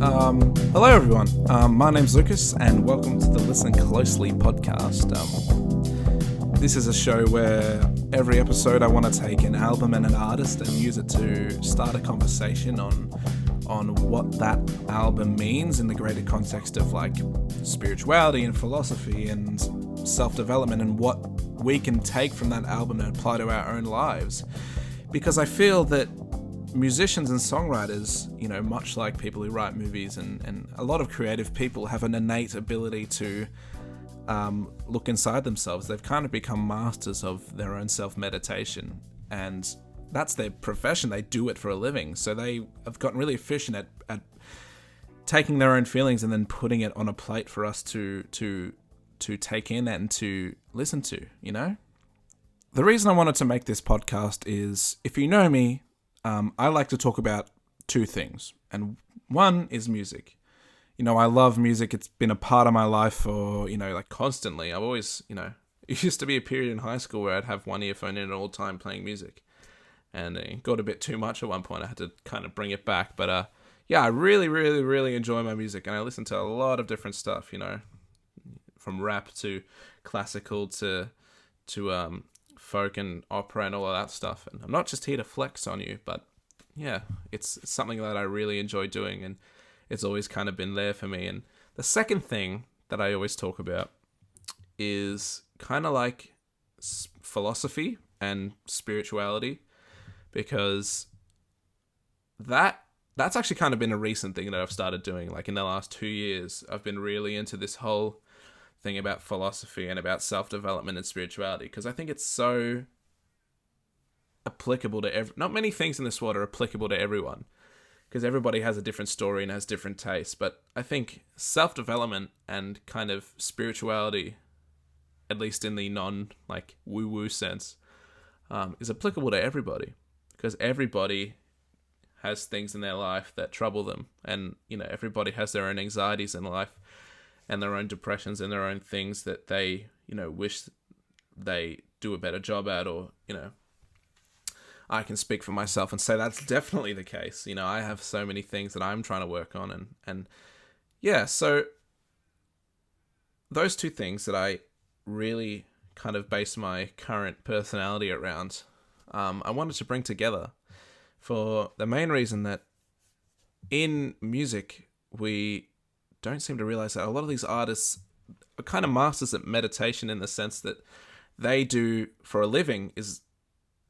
Hello everyone, my name's Lucas and welcome to the Listen Closely podcast. This is a show where every episode I want to take an album and an artist and use it to start a conversation on what that album means in the greater context of like spirituality and philosophy and self-development and what we can take from that album and apply to our own lives. Because I feel that musicians and songwriters, you know, much like people who write movies and a lot of creative people have an innate ability to look inside themselves. They've kind of become masters of their own self-meditation, and that's their profession. They do it for a living. So they have gotten really efficient at taking their own feelings and then putting it on a plate for us to take in and to listen to, you know? The reason I wanted to make this podcast is, if you know me, I like to talk about two things, and one is music. You know, I love music. It's been a part of my life for, you know, like constantly. I've always, you know, it used to be a period in high school where I'd have one earphone in at all time playing music, and it got a bit too much at one point. I had to kind of bring it back, but yeah, I really enjoy my music, and I listen to a lot of different stuff, you know, from rap to classical to folk and opera and all of that stuff. And I'm not just here to flex on you, but yeah, it's something that I really enjoy doing, and it's always kind of been there for me. And the second thing that I always talk about is kind of like philosophy and spirituality, because that's actually kind of been a recent thing that I've started doing. Like in the last 2 years, I've been really into this whole thing about philosophy and about self-development and spirituality, because I think it's so applicable to not many things in this world are applicable to everyone, because everybody has a different story and has different tastes. But I think self-development and kind of spirituality, at least in the non like woo-woo sense, is applicable to everybody, because everybody has things in their life that trouble them, and you know, everybody has their own anxieties in life and their own depressions and their own things that they, you know, wish they do a better job at. Or, you know, I can speak for myself and say that's definitely the case. You know, I have so many things that I'm trying to work on, and yeah, so those two things that I really kind of base my current personality around, I wanted to bring together for the main reason that in music, we don't seem to realize that a lot of these artists are kind of masters at meditation, in the sense that they do for a living is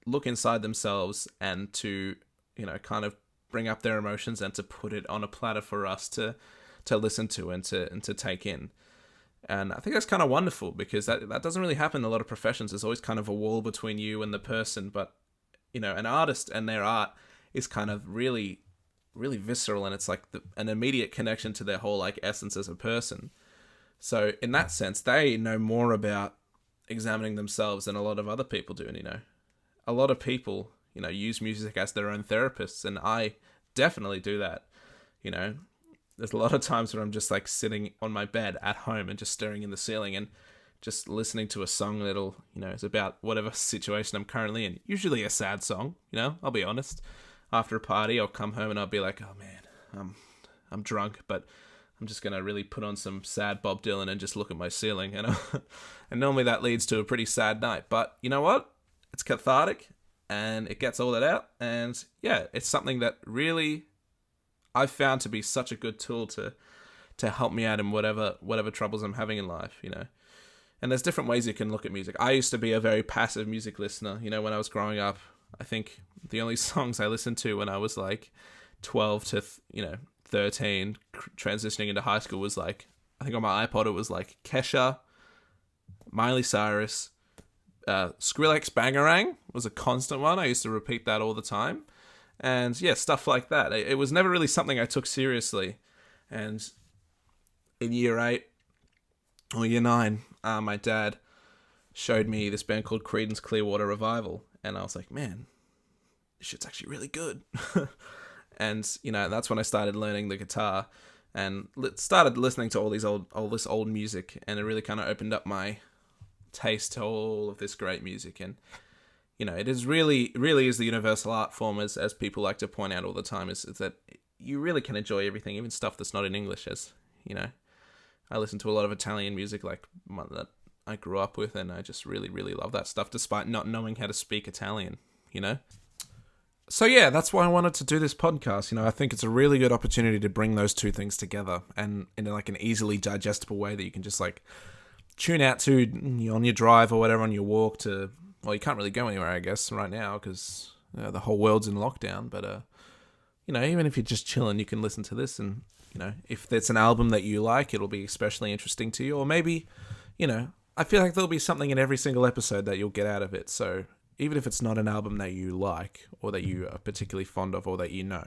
look inside themselves and to, you know, kind of bring up their emotions and to put it on a platter for us to listen to and to take in. And I think that's kind of wonderful, because that doesn't really happen in a lot of professions. There's always kind of a wall between you and the person, but you know, an artist and their art is kind of really visceral, and it's like an immediate connection to their whole like essence as a person. So in that sense, they know more about examining themselves than a lot of other people do. And you know, a lot of people, you know, use music as their own therapists, and I definitely do that. You know, there's a lot of times where I'm just like sitting on my bed at home and just staring in the ceiling and just listening to a song that'll, you know, is about whatever situation I'm currently in. Usually a sad song, you know, I'll be honest. After a party, I'll come home and I'll be like, oh man, I'm drunk, but I'm just going to really put on some sad Bob Dylan and just look at my ceiling. And normally that leads to a pretty sad night. But you know what? It's cathartic, and it gets all that out. And yeah, it's something that really I've found to be such a good tool to help me out in whatever troubles I'm having in life, you know. And there's different ways you can look at music. I used to be a very passive music listener. You know, when I was growing up, I think the only songs I listened to when I was like 12 to, 13, transitioning into high school was like, I think on my iPod it was like Kesha, Miley Cyrus, Skrillex Bangarang was a constant one. I used to repeat that all the time. And yeah, stuff like that. It was never really something I took seriously. And in year 8 or year 9, my dad showed me this band called Creedence Clearwater Revival. And I was like, man, this shit's actually really good. And, you know, that's when I started learning the guitar and started listening to all this old music. And it really kind of opened up my taste to all of this great music. And, you know, it is really is the universal art form, as people like to point out all the time, is that you really can enjoy everything, even stuff that's not in English. As you know, I listen to a lot of Italian music, like one that I grew up with, and I just really, really love that stuff, despite not knowing how to speak Italian. You know. So yeah, that's why I wanted to do this podcast. You know, I think it's a really good opportunity to bring those two things together, and in like an easily digestible way that you can just like tune out to on your drive or whatever, on your walk to. Well, you can't really go anywhere, I guess, right now because the whole world's in lockdown. But you know, even if you're just chilling, you can listen to this, and you know, if it's an album that you like, it'll be especially interesting to you. Or maybe, you know, I feel like there'll be something in every single episode that you'll get out of it. So even if it's not an album that you like or that you are particularly fond of or that you know,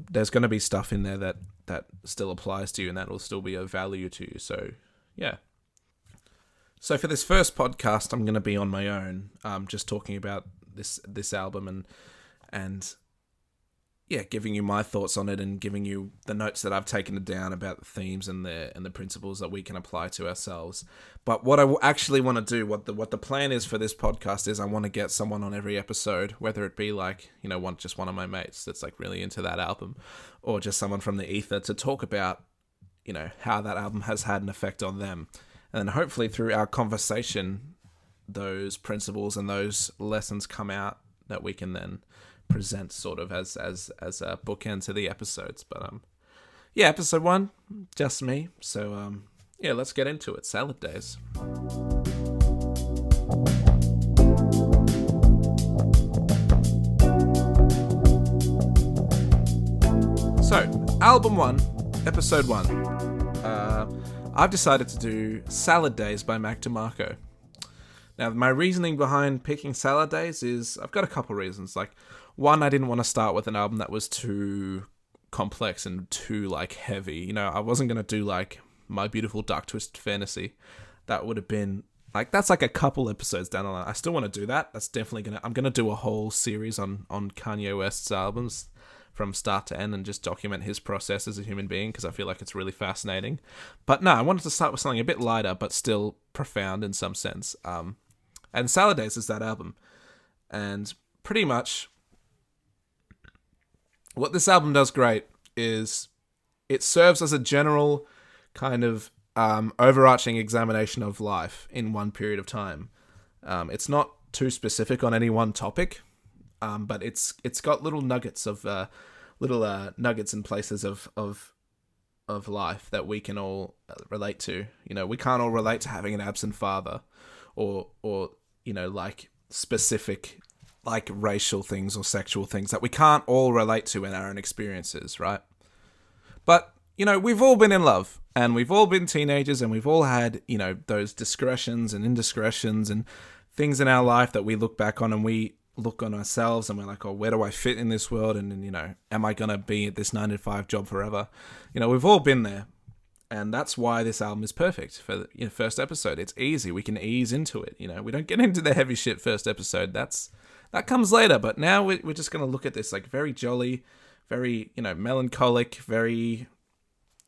there's going to be stuff in there that still applies to you and that will still be of value to you. So, yeah. So for this first podcast, I'm going to be on my own, just talking about this album and yeah, giving you my thoughts on it and giving you the notes that I've taken down about the themes and the principles that we can apply to ourselves. But what I actually want to do, what the plan is for this podcast is I want to get someone on every episode, whether it be like, you know, one of my mates that's like really into that album, or just someone from the ether to talk about, you know, how that album has had an effect on them. And then hopefully through our conversation, those principles and those lessons come out that we can then present sort of as a bookend to the episodes. But yeah, episode 1, just me. So yeah, let's get into it. Salad Days. So album 1, episode 1. I've decided to do Salad Days by Mac DeMarco. Now, my reasoning behind picking Salad Days is I've got a couple reasons. Like, one, I didn't want to start with an album that was too complex and too, like, heavy. You know, I wasn't going to do, like, My Beautiful Dark Twisted Fantasy. That would have been, like, that's like a couple episodes down the line. I still want to do that. That's definitely I'm going to do a whole series on Kanye West's albums from start to end and just document his process as a human being because I feel like it's really fascinating. But no, I wanted to start with something a bit lighter but still profound in some sense. And Salad Days is that album. And pretty much what this album does great is it serves as a general kind of overarching examination of life in one period of time. It's not too specific on any one topic, but it's got little nuggets of nuggets and places of life that we can all relate to. You know, we can't all relate to having an absent father, or you know, like specific like racial things or sexual things that we can't all relate to in our own experiences, right? But you know, we've all been in love, and we've all been teenagers, and we've all had, you know, those discretions and indiscretions and things in our life that we look back on and we look on ourselves and we're like, oh, where do I fit in this world? And you know, am I going to be at this 9-to-5 job forever? You know, we've all been there. And that's why this album is perfect for the, you know, first episode. It's easy. We can ease into it. You know, we don't get into the heavy shit first episode. That comes later. But now we're just going to look at this like very jolly, very, you know, melancholic, very,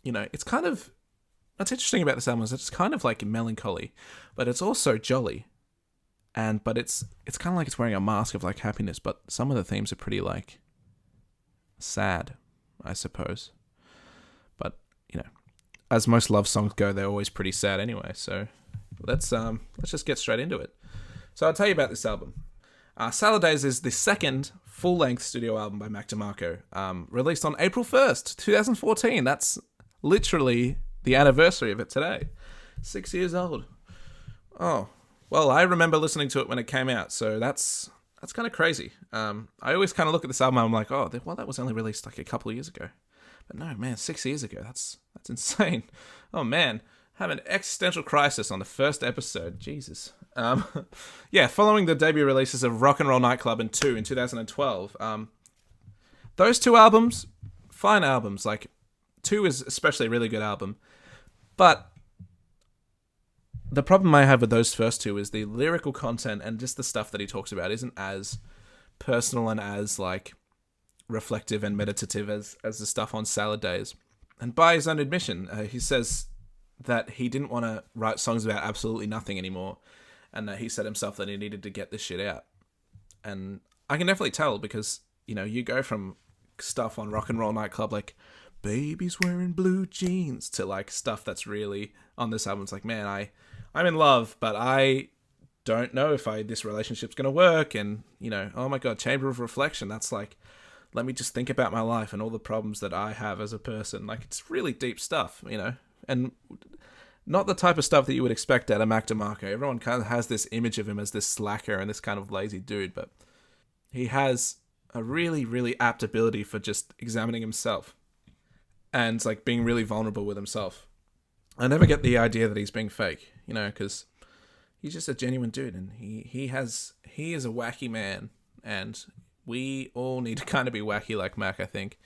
you know, it's kind of, what's interesting about this album is it's kind of like melancholy, but it's also jolly. But it's kind of like it's wearing a mask of like happiness, but some of the themes are pretty like sad, I suppose. But, you know, as most love songs go, they're always pretty sad anyway. So let's just get straight into it. So I'll tell you about this album. Salad Days is the second full-length studio album by Mac DeMarco, released on April 1st, 2014. That's literally the anniversary of it today. 6 years old. Oh, well, I remember listening to it when it came out, so that's kind of crazy. I always kind of look at this album and I'm like, oh, well, that was only released like a couple of years ago. But no, man, 6 years ago. That's insane. Oh, man. Have an existential crisis on the first episode. Jesus. Yeah, following the debut releases of Rock and Roll Nightclub and 2 in 2012, those two albums, fine albums. Like, 2 is especially a really good album. But the problem I have with those first two is the lyrical content and just the stuff that he talks about isn't as personal and as, like, reflective and meditative as the stuff on Salad Days. And by his own admission, he says that he didn't want to write songs about absolutely nothing anymore, and that he said himself that he needed to get this shit out. And I can definitely tell because, you know, you go from stuff on Rock and Roll Nightclub, like baby's wearing blue jeans, to like stuff that's really on this album. It's like, man, I'm in love, but I don't know if this relationship's gonna work. And oh my god, Chamber of Reflection. That's like, let me just think about my life and all the problems that I have as a person. Like, it's really deep stuff, and not the type of stuff that you would expect out of Mac DeMarco. Everyone kind of has this image of him as this slacker and this kind of lazy dude, but he has a really, really apt ability for just examining himself and like being really vulnerable with himself. I never get the idea that he's being fake, because he's just a genuine dude, and he is a wacky man, and we all need to kind of be wacky like Mac, I think.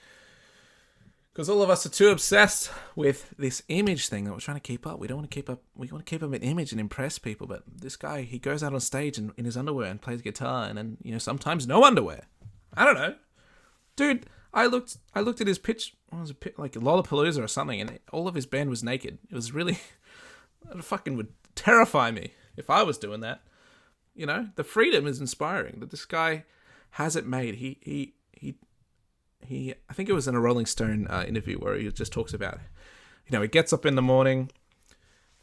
Because all of us are too obsessed with this image thing that we're trying to keep up. We don't want to keep up. We want to keep up an image and impress people. But this guy, he goes out on stage in his underwear and plays guitar, and then sometimes no underwear. I don't know, dude. I looked at his pitch. What was it, like Lollapalooza or something, and all of his band was naked. It was really, it fucking would terrify me if I was doing that. The freedom is inspiring. That this guy has it made. He I think it was in a Rolling Stone interview where he just talks about, he gets up in the morning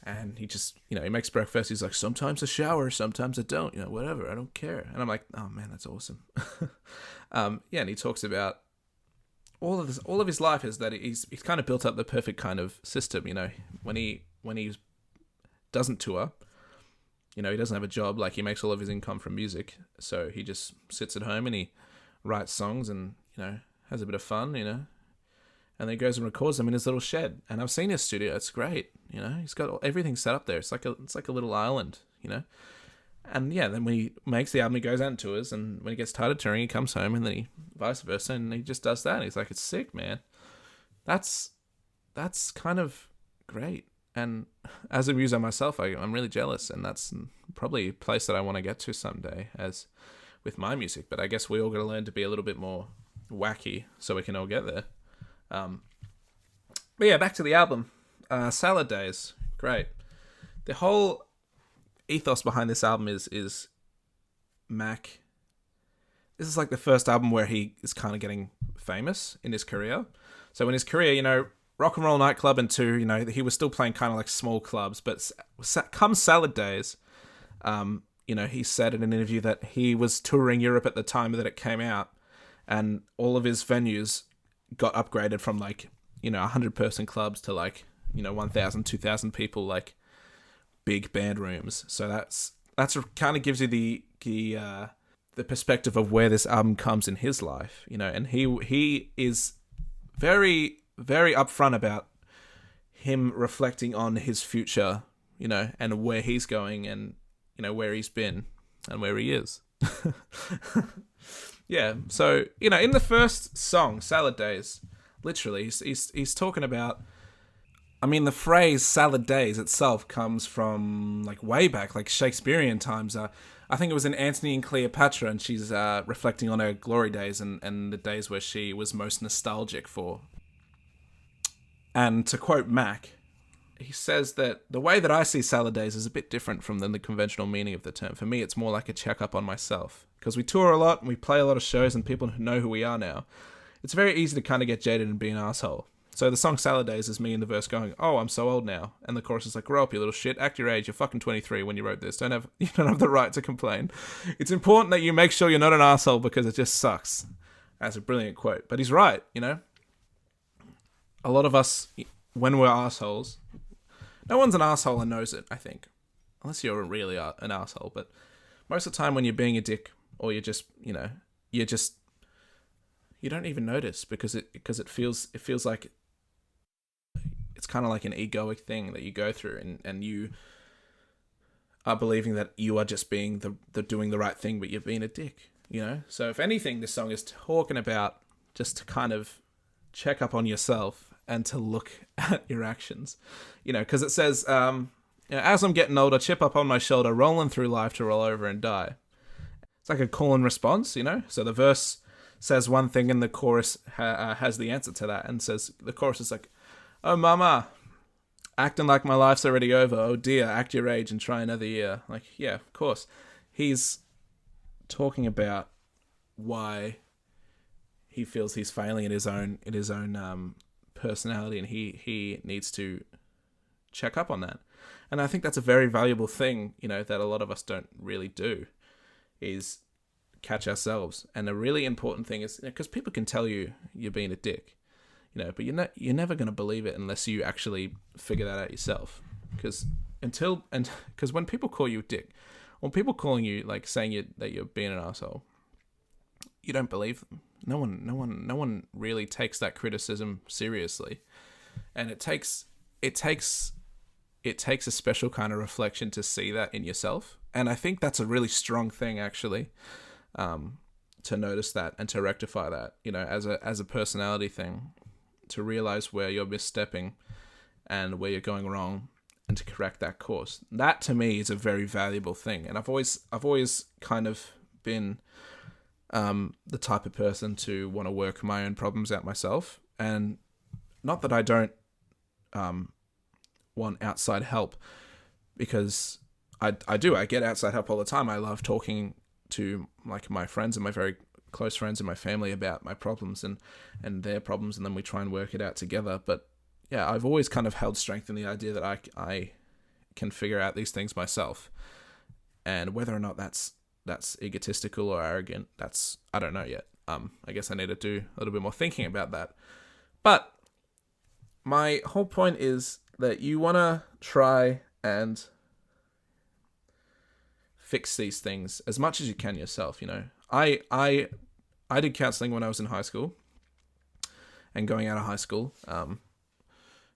and he just, he makes breakfast. He's like, sometimes I shower, sometimes I don't, whatever, I don't care. And I'm like, oh man, that's awesome. And he talks about all of his life is that he's kind of built up the perfect kind of system, when he doesn't tour, he doesn't have a job, like he makes all of his income from music. So he just sits at home and he writes songs and, has a bit of fun, and then he goes and records them in his little shed. And I've seen his studio; it's great. He's got everything set up there. It's like a little island, And yeah, then when he makes the album, he goes out and tours, and when he gets tired of touring, he comes home, and then he vice versa, and he just does that. And he's like, it's sick, man. That's kind of great. And as a muser myself, I'm really jealous, and that's probably a place that I want to get to someday, as with my music. But I guess we all got to learn to be a little bit more wacky so we can all get there. But yeah, back to the album. Salad Days, great. The whole ethos behind this album is Mac. This is like the first album where he is kind of getting famous in his career. So in his career, Rock and Roll Nightclub and 2, he was still playing kind of like small clubs. But come Salad Days, he said in an interview that he was touring Europe at the time that it came out, and all of his venues got upgraded from like, 100-person clubs to like, 1,000, 2,000 people, like big band rooms. So that's kind of gives you the perspective of where this album comes in his life, and he is very, very upfront about him reflecting on his future, and where he's going, and, where he's been and where he is. Yeah, so, in the first song, Salad Days, literally, he's talking about, the phrase salad days itself comes from, like, way back, like, Shakespearean times. I think it was in Antony and Cleopatra, and she's reflecting on her glory days and the days where she was most nostalgic for. And to quote Mac, he says that the way that I see salad days is a bit different from the conventional meaning of the term. For me, it's more like a checkup on myself. Because we tour a lot and we play a lot of shows and people know who we are now. It's very easy to kind of get jaded and be an asshole. So the song Salad Days is me in the verse going, oh, I'm so old now. And the chorus is like, grow up, you little shit. Act your age. You're fucking 23 when you wrote this. You don't have the right to complain. It's important that you make sure you're not an asshole because it just sucks. That's a brilliant quote. But he's right, A lot of us, when we're assholes, no one's an asshole and knows it, I think. Unless you're really an asshole. But most of the time when you're being a dick, or you're just, you don't even notice because it feels like it's kind of like an egoic thing that you go through, and you are believing that you are just being the doing the right thing, but you're being a dick, So if anything, this song is talking about just to kind of check up on yourself and to look at your actions, because it says, as I'm getting older, chip up on my shoulder, rolling through life to roll over and die. It's like a call and response, So the verse says one thing and the chorus has the answer to that, and says, the chorus is like, oh mama, acting like my life's already over. Oh dear, act your age and try another year. Like, yeah, of course. He's talking about why he feels he's failing in his own personality, and he needs to check up on that. And I think that's a very valuable thing, that a lot of us don't really do, is catch ourselves. And a really important thing is, because people can tell you you're being a dick, but you're never going to believe it unless you actually figure that out yourself. Because when people call you a dick, when people calling you, like, saying that you're being an asshole, you don't believe them. No one really takes that criticism seriously, and it takes a special kind of reflection to see that in yourself. And I think that's a really strong thing, actually, to notice that and to rectify that, as a personality thing, to realize where you're misstepping and where you're going wrong, and to correct that course. That, to me, is a very valuable thing. And I've always kind of been the type of person to want to work my own problems out myself. And not that I don't want outside help, because I get outside help all the time. I love talking to, like, my friends and my very close friends and my family about my problems and their problems, and then we try and work it out together. But yeah, I've always kind of held strength in the idea that I can figure out these things myself. And whether or not that's egotistical or arrogant, I don't know yet. I guess I need to do a little bit more thinking about that. But my whole point is that you want to try and fix these things as much as you can yourself. I did counseling when I was in high school and going out of high school.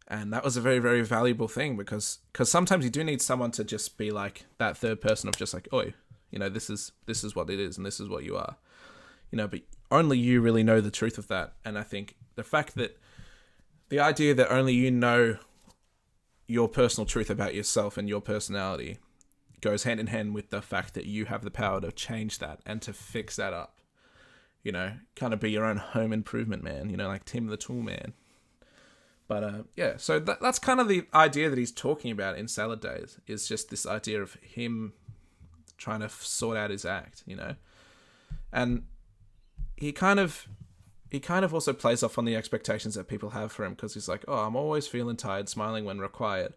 And that was a very, very valuable thing, because sometimes you do need someone to just be like that third person of just like, oi, this is what it is, and this is what you are, but only you really know the truth of that. And I think the idea that only you know your personal truth about yourself and your personality goes hand in hand with the fact that you have the power to change that and to fix that up, kind of be your own home improvement man, like Tim the Tool Man. But yeah, so that's kind of the idea that he's talking about in Salad Days, is just this idea of him trying to sort out his act, and he kind of also plays off on the expectations that people have for him, because he's like, oh, I'm always feeling tired, smiling when required,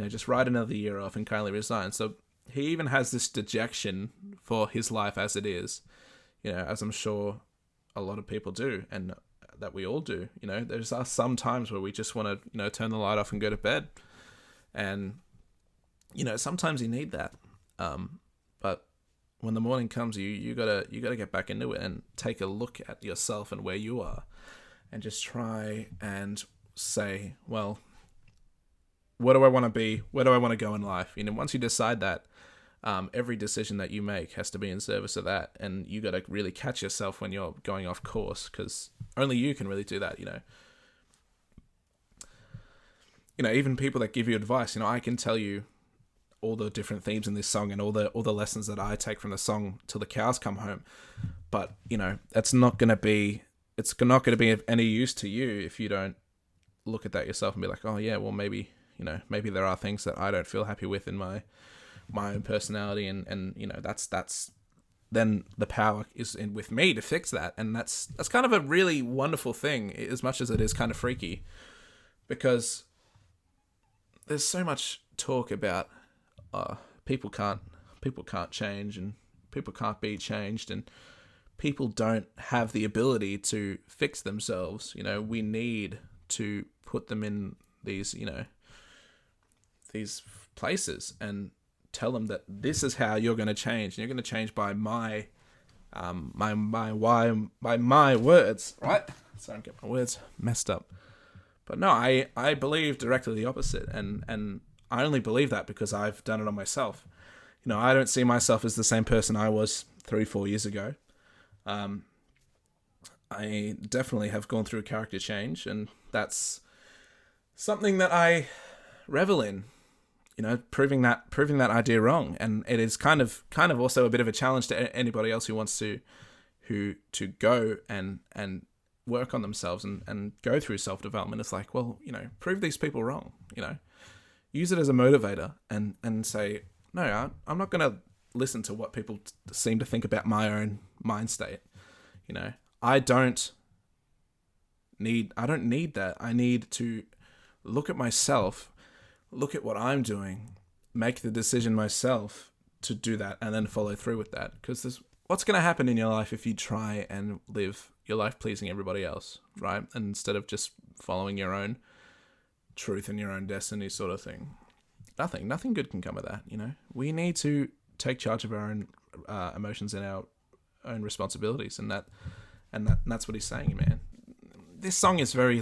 just write another year off and kindly resign. So he even has this dejection for his life as it is, as I'm sure a lot of people do, and that we all do. There's some times where we just want to, turn the light off and go to bed, and sometimes you need that. But when the morning comes, you gotta get back into it and take a look at yourself and where you are, and just try and say, well, what do I want to be? Where do I want to go in life? Once you decide that, every decision that you make has to be in service of that, and you got to really catch yourself when you're going off course, because only you can really do that. Even people that give you advice, I can tell you all the different themes in this song and all the lessons that I take from the song till the cows come home, but it's not going to be of any use to you if you don't look at that yourself and be like, oh yeah, well maybe there are things that I don't feel happy with in my own personality, and that's then the power is in with me to fix that. And that's kind of a really wonderful thing, as much as it is kind of freaky, because there's so much talk about people can't change, and people can't be changed, and people don't have the ability to fix themselves. We need to put them in these these places and tell them that this is how you're going to change, and you're going to change by my words, right? Sorry, I get my words messed up. But no, I believe directly the opposite, and I only believe that because I've done it on myself. I don't see myself as the same person I was 3-4 years ago. I definitely have gone through a character change, and that's something that I revel in. Proving that idea wrong, and it is kind of also a bit of a challenge to anybody else who wants to go and work on themselves and go through self-development. It's like, well, prove these people wrong. Use it as a motivator and say, no, I'm not going to listen to what people seem to think about my own mind state. I don't don't need that. I need to look at myself, look at what I'm doing, make the decision myself to do that, and then follow through with that. Because what's going to happen in your life if you try and live your life pleasing everybody else, right? And instead of just following your own truth and your own destiny sort of thing. Nothing good can come of that, We need to take charge of our own emotions and our own responsibilities, and that's what he's saying, man. This song is very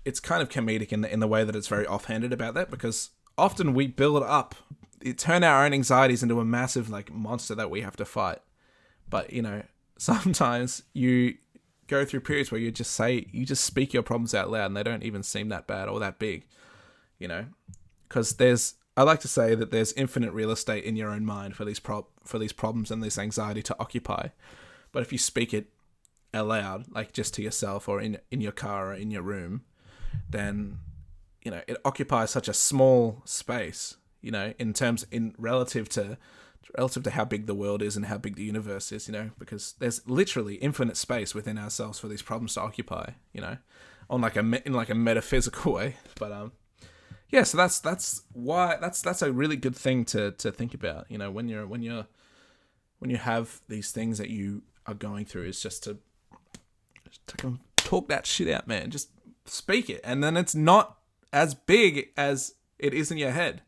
it's kind of comedic in the way that it's very offhanded about that, because often we build up, turn our own anxieties into a massive monster that we have to fight. But sometimes you go through periods where you just speak your problems out loud, and they don't even seem that bad or that big, because I like to say that there's infinite real estate in your own mind for these problems and this anxiety to occupy. But if you speak it aloud, just to yourself or in your car or in your room, then it occupies such a small space, in relative to how big the world is and how big the universe is, because there's literally infinite space within ourselves for these problems to occupy, on in a metaphysical way. But yeah, so that's why that's a really good thing to think about, when you have these things that you are going through, is just to talk that shit out, man. Just speak it, and then it's not as big as it is in your head.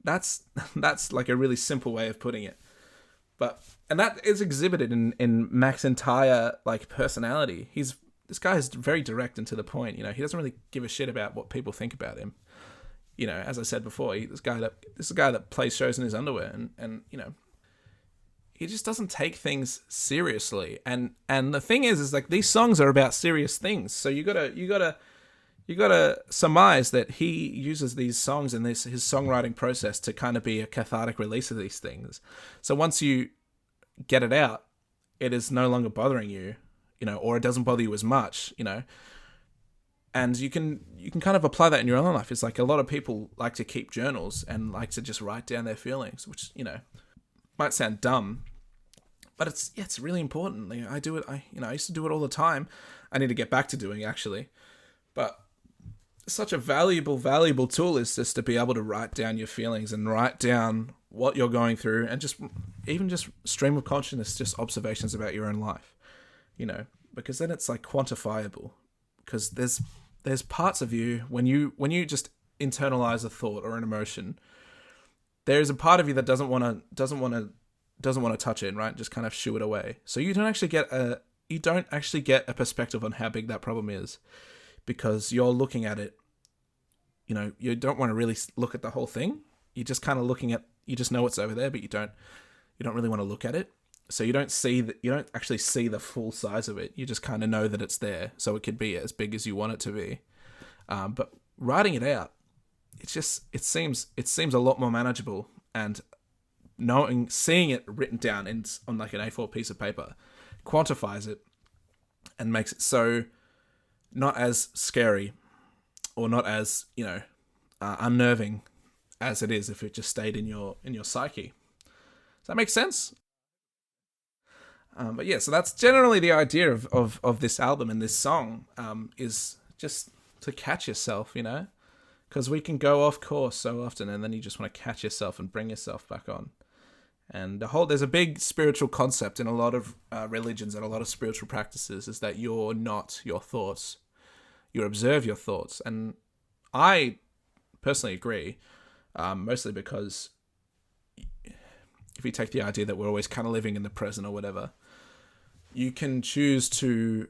That's a really simple way of putting it. And that is exhibited in Mac's entire personality. This guy is very direct and to the point. He doesn't really give a shit about what people think about him. As I said before, this is a guy that plays shows in his underwear, and he just doesn't take things seriously. And the thing is these songs are about serious things. So you gotta surmise that he uses these songs and his songwriting process to kind of be a cathartic release of these things. So once you get it out, it is no longer bothering you, or it doesn't bother you as much, and you can kind of apply that in your own life. It's a lot of people like to keep journals and like to just write down their feelings, which, might sound dumb, but it's really important. I do it. I used to do it all the time. I need to get back to doing, actually, but such a valuable tool is just to be able to write down your feelings and write down what you're going through, and just stream of consciousness, just observations about your own life, because then it's quantifiable, because there's parts of you when you just internalize a thought or an emotion, there's a part of you that doesn't want to touch it, right? Just kind of shoo it away. So you don't actually get a perspective on how big that problem is, because you're looking at it, you don't want to really look at the whole thing. You're just kind of looking at, you just know it's over there, but you don't really want to look at it. So you don't actually see the full size of it. You just kind of know that it's there. So it could be as big as you want it to be. But writing it out, it seems a lot more manageable, and seeing it written down on an A4 piece of paper quantifies it and makes it so not as scary or not as unnerving as it is if it just stayed in your psyche. Does that make sense? But yeah, so that's generally the idea of this album and this song, is just to catch yourself, because we can go off course so often, and then you just want to catch yourself and bring yourself back on. And there's a big spiritual concept in a lot of religions and a lot of spiritual practices, is that you're not your thoughts. You observe your thoughts. And I personally agree, mostly because if you take the idea that we're always kind of living in the present or whatever, you can choose to,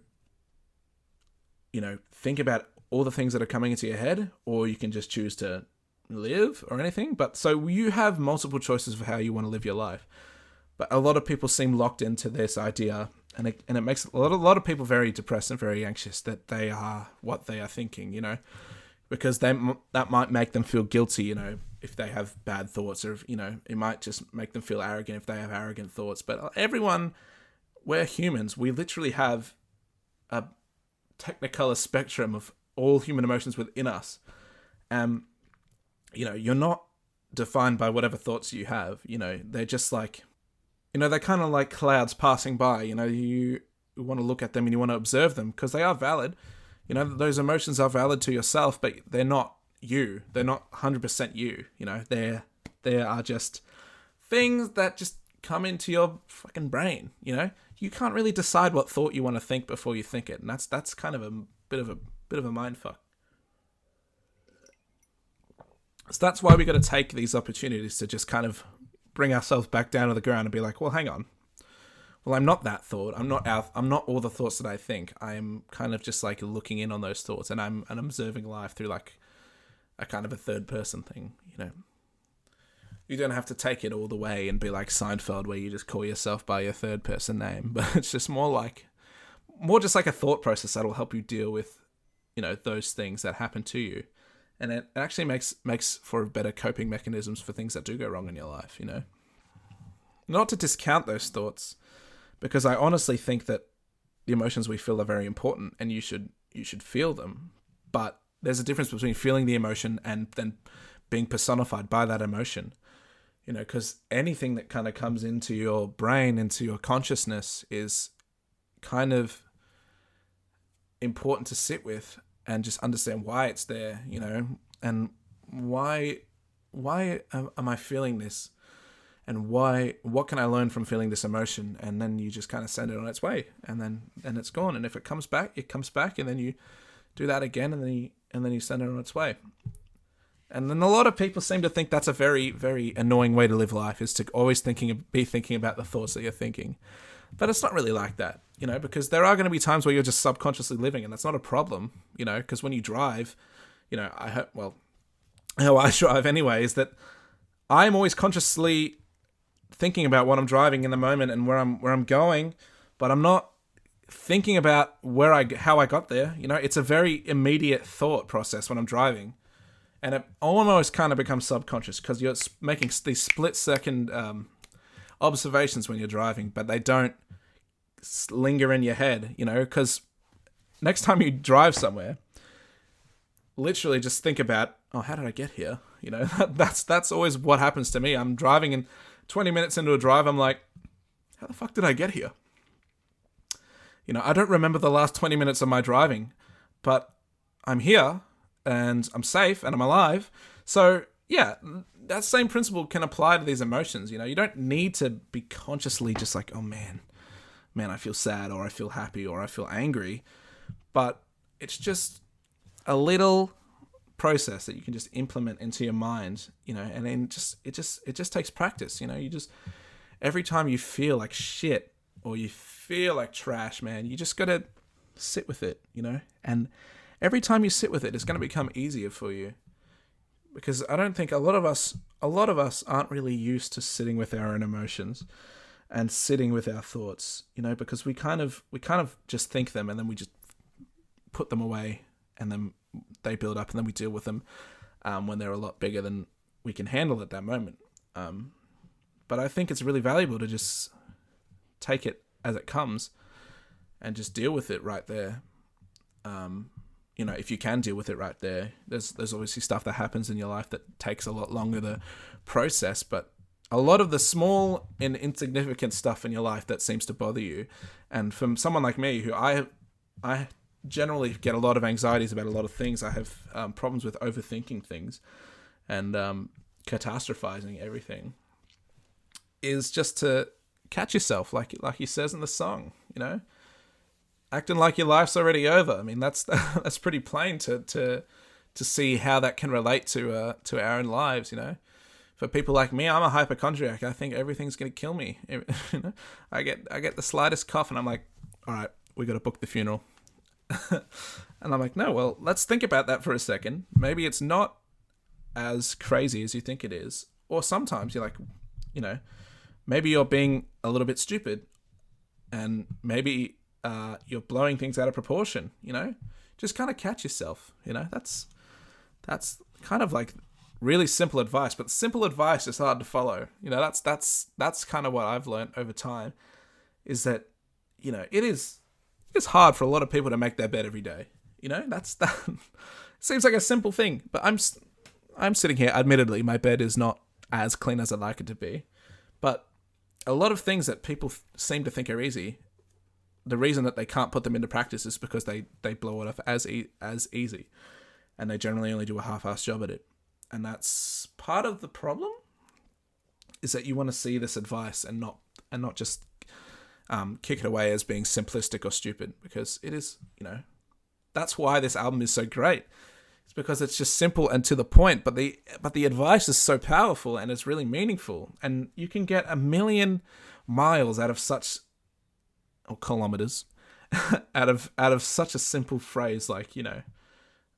think about all the things that are coming into your head, or you can just choose to live or anything. But so you have multiple choices for how you want to live your life. But a lot of people seem locked into this idea, and it makes a lot of people very depressed and very anxious that they are what they are thinking, because that might make them feel guilty, if they have bad thoughts, or it might just make them feel arrogant if they have arrogant thoughts. But we're humans. We literally have a technicolor spectrum of all human emotions within us. You're not defined by whatever thoughts you have. They're just they're kind of like clouds passing by. want to look at them and you want to observe them because they are valid. You know, those emotions are valid to yourself, but they're not you. They're not 100% you. You know, they are just things that just come into your fucking brain. You know, you can't really decide what thought you want to think before you think it, and that's kind of a bit of a mind fuck. So that's why we got to take these opportunities to just kind of bring ourselves back down to the ground and be like, well, hang on. Well, I'm not that thought. I'm not all the thoughts that I think. I'm kind of just like looking in on those thoughts, and I'm observing life through like a kind of a third person thing, you know. You don't have to take it all the way and be like Seinfeld where you just call yourself by your third person name, but it's just more just like a thought process that'll help you deal with, you know, those things that happen to you. And it actually makes for better coping mechanisms for things that do go wrong in your life, you know. Not to discount those thoughts, because I honestly think that the emotions we feel are very important and you should feel them. But there's a difference between feeling the emotion and then being personified by that emotion. You know, because anything that kind of comes into your brain, into your consciousness is kind of important to sit with and just understand why it's there, you know, and why am I feeling this? And what can I learn from feeling this emotion? And then you just kind of send it on its way, and then it's gone. And if it comes back, it comes back, and then you do that again, and then you send it on its way. And then a lot of people seem to think that's a very, very annoying way to live life, is to always be thinking about the thoughts that you're thinking. But it's not really like that, you know, because there are going to be times where you're just subconsciously living, and that's not a problem, you know, because when you drive, you know, how I drive anyway is that I'm always consciously thinking about what I'm driving in the moment and where I'm going, but I'm not thinking about how I got there. You know, it's a very immediate thought process when I'm driving. And it almost kind of becomes subconscious because you're making these split-second observations when you're driving, but they don't linger in your head, you know, because next time you drive somewhere, literally just think about, oh, how did I get here? You know, that's always what happens to me. I'm driving and 20 minutes into a drive, I'm like, how the fuck did I get here? You know, I don't remember the last 20 minutes of my driving, but I'm here, and I'm safe, and I'm alive. So, yeah, that same principle can apply to these emotions. You know, you don't need to be consciously just like, oh, man, I feel sad, or I feel happy, or I feel angry. But it's just a little process that you can just implement into your mind, you know, and then it just takes practice, you know. You just, every time you feel like shit, or you feel like trash, man, you just got to sit with it, you know, and every time you sit with it, it's going to become easier for you, because I don't think a lot of us aren't really used to sitting with our own emotions and sitting with our thoughts, you know, because we kind of just think them, and then we just put them away, and then they build up, and then we deal with them when they're a lot bigger than we can handle at that moment. But I think it's really valuable to just take it as it comes and just deal with it right there. You know, if you can deal with it right there, there's obviously stuff that happens in your life that takes a lot longer to process, but a lot of the small and insignificant stuff in your life that seems to bother you, and from someone like me, who I generally get a lot of anxieties about a lot of things, I have problems with overthinking things and catastrophizing everything, is just to catch yourself, like he says in the song, you know, acting like your life's already over. I mean, that's pretty plain to see how that can relate to our own lives, you know. For people like me, I'm a hypochondriac. I think everything's going to kill me. You know? I get the slightest cough, and I'm like, all right, we got to book the funeral. And I'm like, no, well, let's think about that for a second. Maybe it's not as crazy as you think it is. Or sometimes you're like, you know, maybe you're being a little bit stupid, and maybe you're blowing things out of proportion, you know. Just kind of catch yourself, you know. That's kind of like really simple advice, but simple advice is hard to follow. You know, that's kind of what I've learned over time, is that, you know, it's hard for a lot of people to make their bed every day. You know, that seems like a simple thing, but I'm sitting here, admittedly, my bed is not as clean as I'd like it to be, but a lot of things that people seem to think are easy the reason that they can't put them into practice is because they blow it off as easy, and they generally only do a half-assed job at it. And that's part of the problem, is that you want to see this advice and not just kick it away as being simplistic or stupid, because it is, that's why this album is so great. It's because it's just simple and to the point, but the advice is so powerful and it's really meaningful, and you can get 1,000,000 miles out of such, or kilometers, out of such a simple phrase like,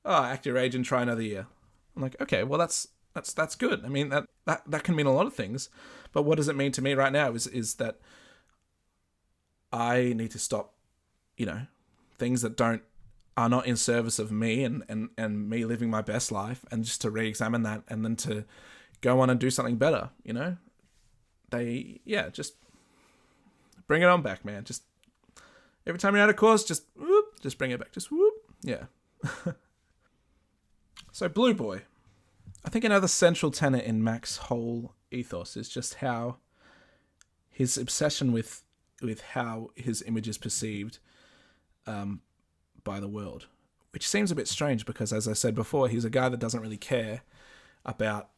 act your age and try another year. I'm like, okay, well that's good. I mean, that can mean a lot of things, but what does it mean to me right now is that I need to stop, things that are not in service of me and me living my best life, and just to re-examine that, and then to go on and do something better, just bring it on back, man. Just every time you're out of course, just bring it back. Just whoop. Yeah. So Blue Boy. I think another central tenet in Mac's whole ethos is just how his obsession with how his image is perceived by the world, which seems a bit strange because, as I said before, he's a guy that doesn't really care about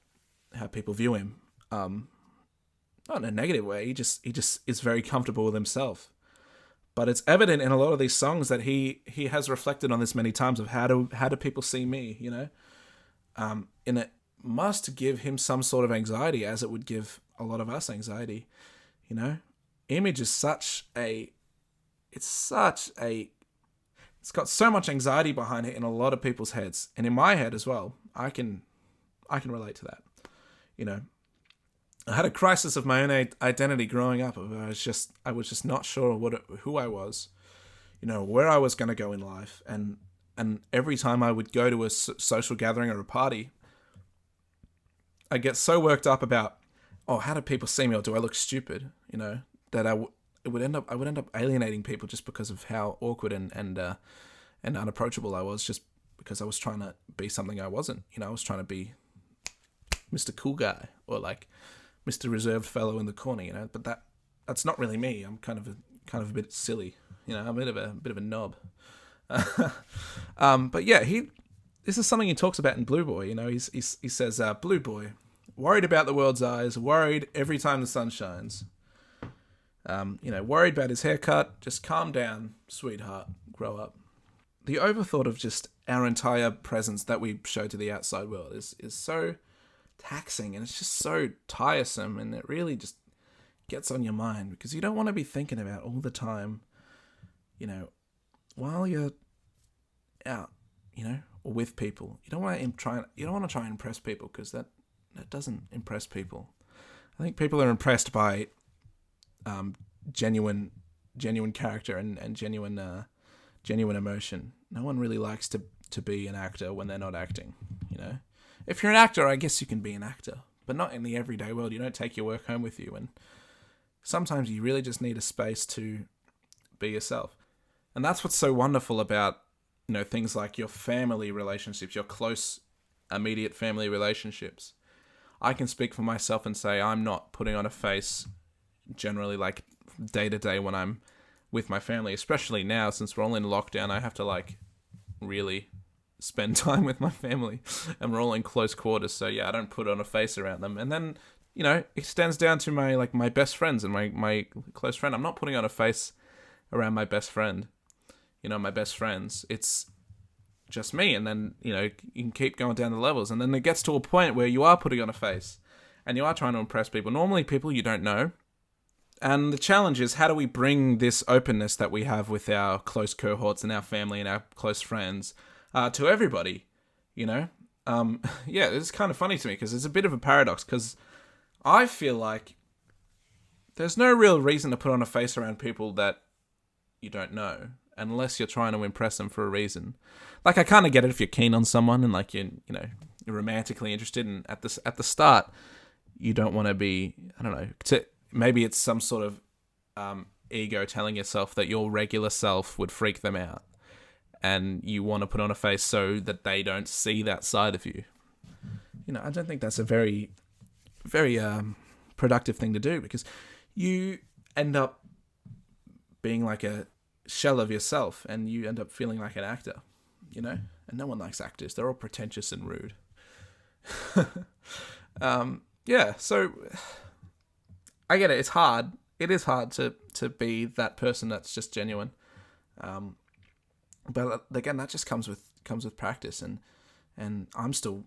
how people view him. Not in a negative way. He just is very comfortable with himself. But it's evident in a lot of these songs that he has reflected on this many times of how do people see me, and it must give him some sort of anxiety, as it would give a lot of us anxiety. Image is it's got so much anxiety behind it in a lot of people's heads, and in my head as well. I can relate to that. I had a crisis of my own identity growing up. I was just not sure who I was, where I was going to go in life, and every time I would go to a social gathering or a party, I get so worked up about, how do people see me, or do I look stupid? That I would end up alienating people just because of how awkward and unapproachable I was, just because I was trying to be something I wasn't. I was trying to be Mr. Cool Guy, or like Mr. Reserved Fellow in the corner, but that's not really me. I'm kind of a bit silly, I'm a bit of a knob. But yeah, this is something he talks about in Blue Boy. He says, Blue Boy, worried about the world's eyes, worried every time the sun shines. Worried about his haircut. Just calm down, sweetheart, grow up. The overthought of just our entire presence that we show to the outside world is so taxing, and it's just so tiresome, and it really just gets on your mind, because you don't want to be thinking about all the time, while you're out, or with people. You don't want to try and impress people, because that doesn't impress people. I think people are impressed by genuine character and genuine emotion. No one really likes to be an actor when they're not acting. If you're an actor, I guess you can be an actor, but not in the everyday world. You don't take your work home with you, and sometimes you really just need a space to be yourself. And that's what's so wonderful about things like your family relationships, your close, immediate family relationships. I can speak for myself and say I'm not putting on a face generally, like day to day, when I'm with my family, especially now since we're all in lockdown. I have to really spend time with my family, and we're all in close quarters. So yeah, I don't put on a face around them. And then it extends down to my best friends and my close friend. I'm not putting on a face around my best friend. My best friends. It's just me. And then you can keep going down the levels, and then it gets to a point where you are putting on a face, and you are trying to impress people. Normally, people you don't know. And the challenge is, how do we bring this openness that we have with our close cohorts and our family and our close friends to everybody? It's kind of funny to me, because it's a bit of a paradox, because I feel like there's no real reason to put on a face around people that you don't know, unless you're trying to impress them for a reason. I kind of get it if you're keen on someone and you're romantically interested, and at the start you don't want to be, maybe it's some sort of ego telling yourself that your regular self would freak them out, and you want to put on a face so that they don't see that side of you. I don't think that's a very, very productive thing to do, because you end up being like a shell of yourself, and you end up feeling like an actor, you know? And no one likes actors. They're all pretentious and rude. Yeah, so I get it. It's hard. It is hard to be that person that's just genuine. But again, that just comes with practice, and I'm still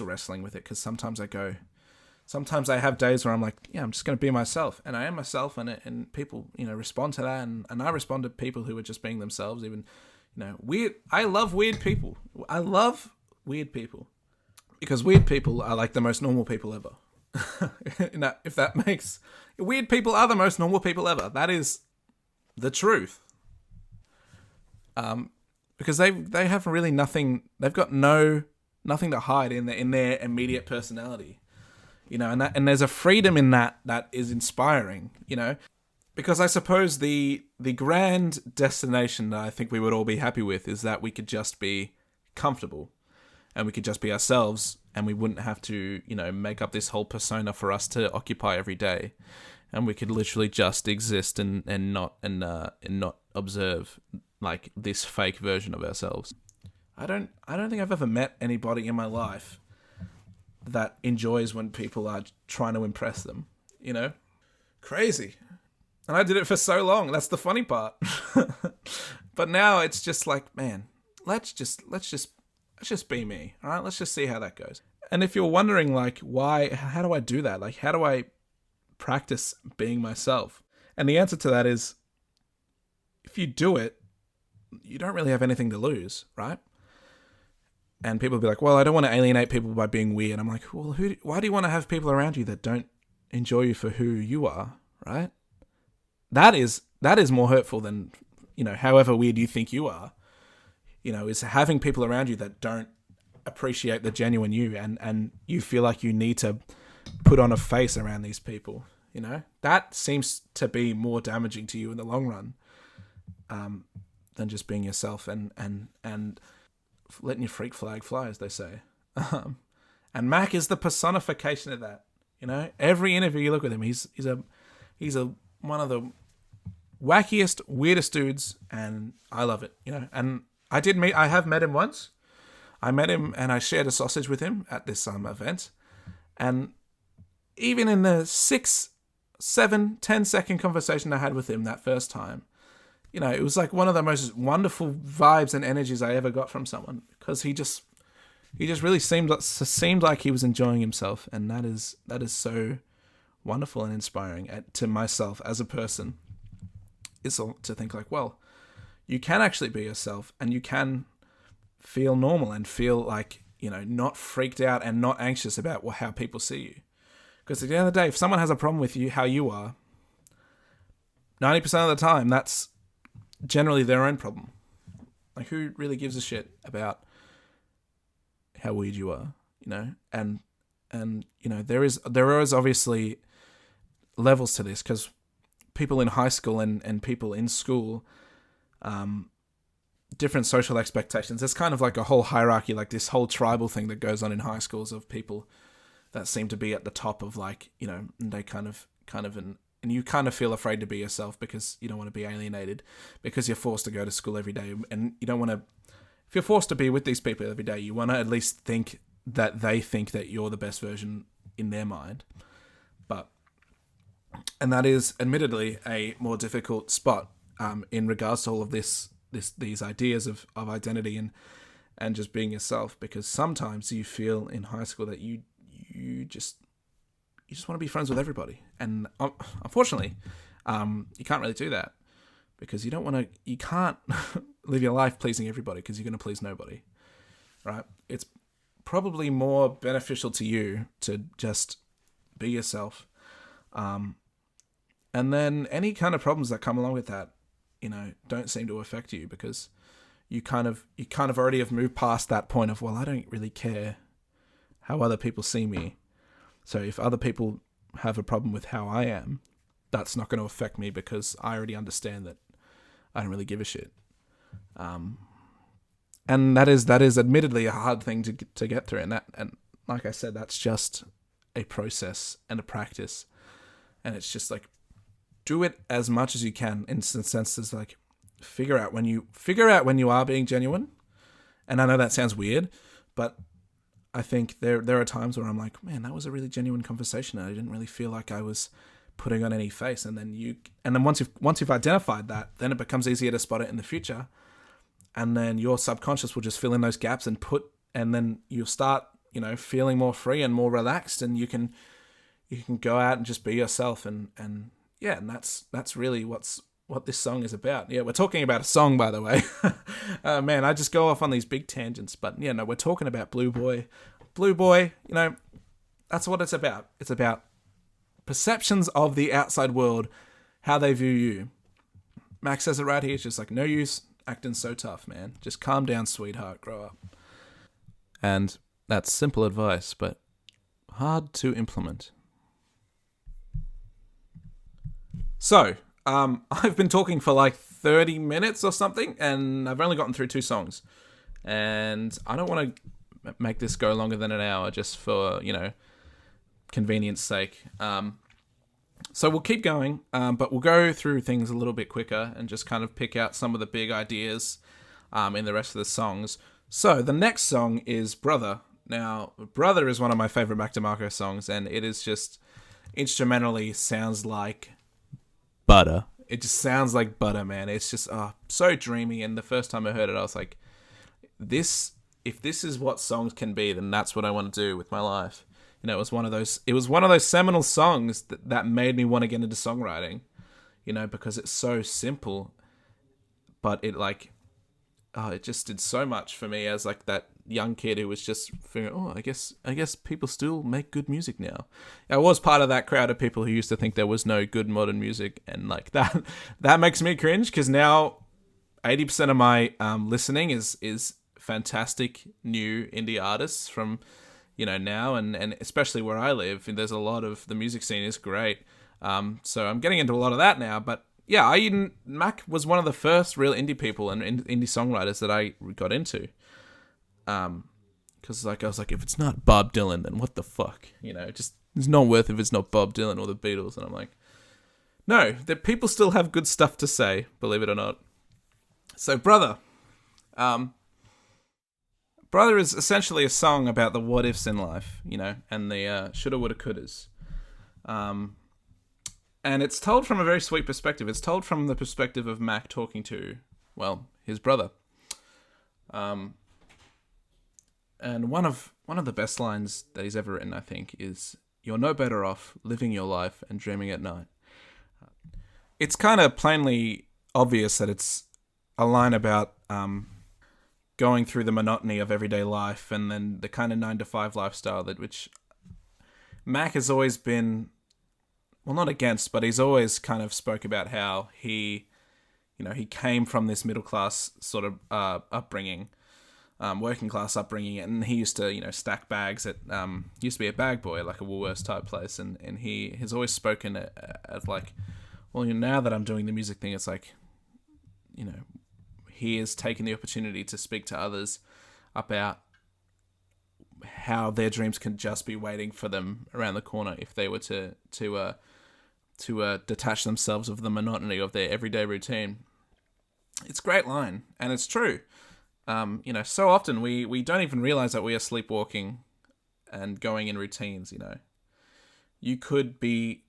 wrestling with it, because sometimes I have days where I'm like, yeah, I'm just going to be myself, and I am myself, and people, respond to that, and I respond to people who are just being themselves, even, weird. I love weird people. I love weird people, because weird people are like the most normal people ever. If that makes... Weird people are the most normal people ever. That is the truth. Because they have really nothing. They've got nothing to hide in their immediate personality, and there's a freedom in that is inspiring, because I suppose the grand destination that I think we would all be happy with is that we could just be comfortable, and we could just be ourselves, and we wouldn't have to, make up this whole persona for us to occupy every day, and we could literally just exist and not observe like this fake version of ourselves. I don't think I've ever met anybody in my life that enjoys when people are trying to impress them, Crazy. And I did it for so long. That's the funny part. But now it's just like, man, let's just be me. All right, let's just see how that goes. And if you're wondering like, how do I do that? Like, how do I practice being myself? And the answer to that is, if you do it, you don't really have anything to lose, right? And people will be like, well, I don't want to alienate people by being weird. I'm like, well, why do you want to have people around you that don't enjoy you for who you are, right? That is more hurtful than, however weird you think you are, is having people around you that don't appreciate the genuine you, and you feel like you need to put on a face around these people, that seems to be more damaging to you in the long run, than just being yourself and letting your freak flag fly, as they say. And Mac is the personification of that. Every interview you look with him, he's one of the wackiest, weirdest dudes, and I love it. And I have met him once. I met him and I shared a sausage with him at this event, and even in the 6, 7, 10-second conversation I had with him that first time, it was like one of the most wonderful vibes and energies I ever got from someone, because he just really seemed like he was enjoying himself, and that is so wonderful and inspiring to myself as a person. Is to think like, well, you can actually be yourself, and you can feel normal and feel like, not freaked out and not anxious about how people see you. Because at the end of the day, if someone has a problem with you, how you are, 90% of the time, that's generally their own problem. Like, who really gives a shit about how weird you are, And there is obviously levels to this, because people in high school and people in school, different social expectations. There's kind of like a whole hierarchy, like this whole tribal thing that goes on in high schools of people that seem to be at the top of, like, and they kind of and you kind of feel afraid to be yourself because you don't want to be alienated, because you're forced to go to school every day, and you don't want to. If you're forced to be with these people every day, you want to at least think that they think that you're the best version in their mind. And that is admittedly a more difficult spot in regards to all of these ideas of identity and just being yourself, because sometimes you feel in high school that you just want to be friends with everybody, and unfortunately, you can't really do that, because you can't live your life pleasing everybody, because you're going to please nobody, right? It's probably more beneficial to you to just be yourself, and then any kind of problems that come along with that, don't seem to affect you, because you kind of already have moved past that point of, well, I don't really care how other people see me. So if other people have a problem with how I am, that's not going to affect me, because I already understand that I don't really give a shit. And that is admittedly a hard thing to get through. And like I said, that's just a process and a practice. And it's just like, do it as much as you can, in the sense as like, figure out when you are being genuine. And I know that sounds weird, but I think there are times where I'm like, man, that was a really genuine conversation. I didn't really feel like I was putting on any face. And then once you've identified that, then it becomes easier to spot it in the future. And then your subconscious will just fill in those gaps and then you'll start, feeling more free and more relaxed, and you can go out and just be yourself. And that's really what this song is about. Yeah, we're talking about a song, by the way. Man, I just go off on these big tangents, but yeah, no, we're talking about Blue Boy. Blue Boy, that's what it's about. It's about perceptions of the outside world, how they view you. Max says it right here. It's just like, no use acting so tough, man. Just calm down, sweetheart. Grow up. And that's simple advice, but hard to implement. So, I've been talking for like 30 minutes or something, and I've only gotten through 2 songs. And I don't want to make this go longer than an hour just for, convenience sake. So we'll keep going, but we'll go through things a little bit quicker and just kind of pick out some of the big ideas in the rest of the songs. So the next song is Brother. Now, Brother is one of my favorite Mac DeMarco songs, and it is just instrumentally sounds like butter. It just sounds like butter, man. It's just so dreamy, and the first time I heard it, I was like, if this is what songs can be, then that's what I want to do with my life. It was one of those seminal songs that made me want to get into songwriting, because it's so simple, but it it just did so much for me as like that young kid who was just figuring, I guess people still make good music now. I was part of that crowd of people who used to think there was no good modern music, and like that makes me cringe, because now 80% of my listening is fantastic new indie artists from now, and especially where I live, there's a lot of the music scene is great. So I'm getting into a lot of that now. But yeah, Mac was one of the first real indie people and indie songwriters that I got into. Because I was like, if it's not Bob Dylan, then what the fuck? Just it's not worth it if it's not Bob Dylan or the Beatles. And I'm like, no, the people still have good stuff to say, believe it or not. So Brother. Brother is essentially a song about the what ifs in life, and the shoulda, woulda, couldas. And it's told from a very sweet perspective. It's told from the perspective of Mac talking to, his brother. And one of the best lines that he's ever written, I think, is, "You're no better off living your life and dreaming at night." It's kind of plainly obvious that it's a line about going through the monotony of everyday life, and then the kind of 9-to-5 lifestyle which Mac has always been, not against, but he's always kind of spoke about how he came from this middle class sort of upbringing, working class upbringing, and he used to stack bags at used to be a bag boy, like a Woolworths type place, and he has always spoken of like, now that I'm doing the music thing, it's like, he has taken the opportunity to speak to others about how their dreams can just be waiting for them around the corner if they were to detach themselves of the monotony of their everyday routine. It's a great line, and it's true. So often we don't even realize that we are sleepwalking and going in routines. You could be,